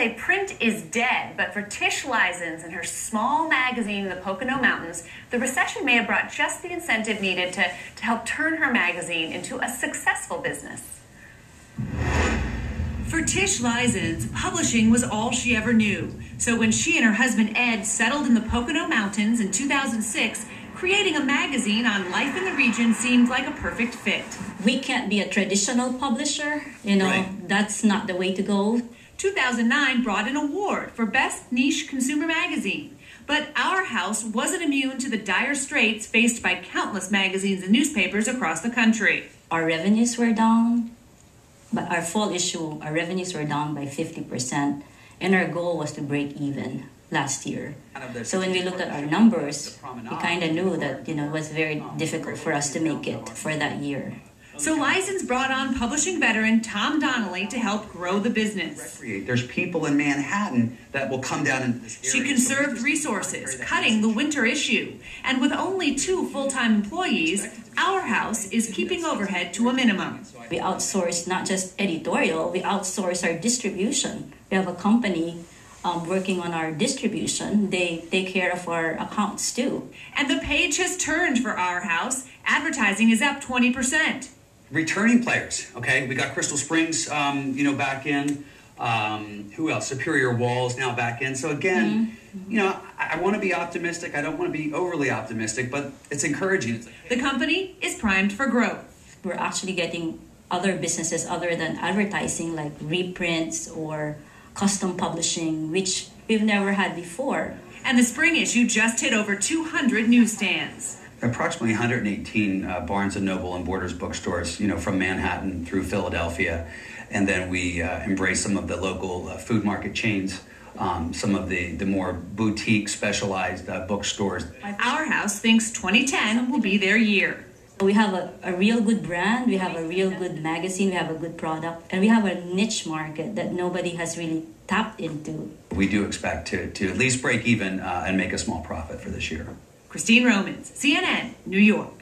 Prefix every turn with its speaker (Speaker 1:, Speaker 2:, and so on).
Speaker 1: Print is dead, but for Tish Leizens and her small magazine in the Pocono Mountains, the recession may have brought just the incentive needed to help turn her magazine into a successful business.
Speaker 2: For Tish Leizens, publishing was all she ever knew. So when she and her husband Ed settled in the Pocono Mountains in 2006, creating a magazine on life in the region seemed like a perfect fit.
Speaker 3: We can't be a traditional publisher,
Speaker 2: Right.
Speaker 3: That's not the way to go.
Speaker 2: 2009 brought an award for Best Niche Consumer Magazine. But Our House wasn't immune to the dire straits faced by countless magazines and newspapers across the country.
Speaker 3: Our revenues were down, but our fall issue, our revenues were down by 50%, and our goal was to break even last year. So when we looked at our numbers, we kind of knew that, it was very difficult for us to make it for that year.
Speaker 2: So Leizens brought on publishing veteran Tom Donnelly to help grow the business.
Speaker 4: There's people in Manhattan that will come down into this area.
Speaker 2: She conserved resources, cutting the winter issue. And with only 2 full-time employees, Our House is keeping overhead to a minimum.
Speaker 3: We outsource not just editorial, we outsource our distribution. We have a company working on our distribution. They take care of our accounts too.
Speaker 2: And the page has turned for Our House. Advertising is up 20%.
Speaker 4: Returning players, okay? We got Crystal Springs, back in. Who else? Superior Walls now back in. So again, I want to be optimistic. I don't want to be overly optimistic, but it's encouraging.
Speaker 2: The company is primed for growth.
Speaker 3: We're actually getting other businesses other than advertising, like reprints or custom publishing, which we've never had before.
Speaker 2: And the spring issue just hit over 200 newsstands.
Speaker 4: Approximately 118 Barnes & Noble and Borders bookstores, from Manhattan through Philadelphia. And then we embrace some of the local food market chains, some of the more boutique specialized bookstores.
Speaker 2: Our House thinks 2010 will be their year.
Speaker 3: We have a real good brand, we have a real good magazine, we have a good product, and we have a niche market that nobody has really tapped into.
Speaker 4: We do expect to at least break even and make a small profit for this year.
Speaker 2: Christine Romans, CNN, New York.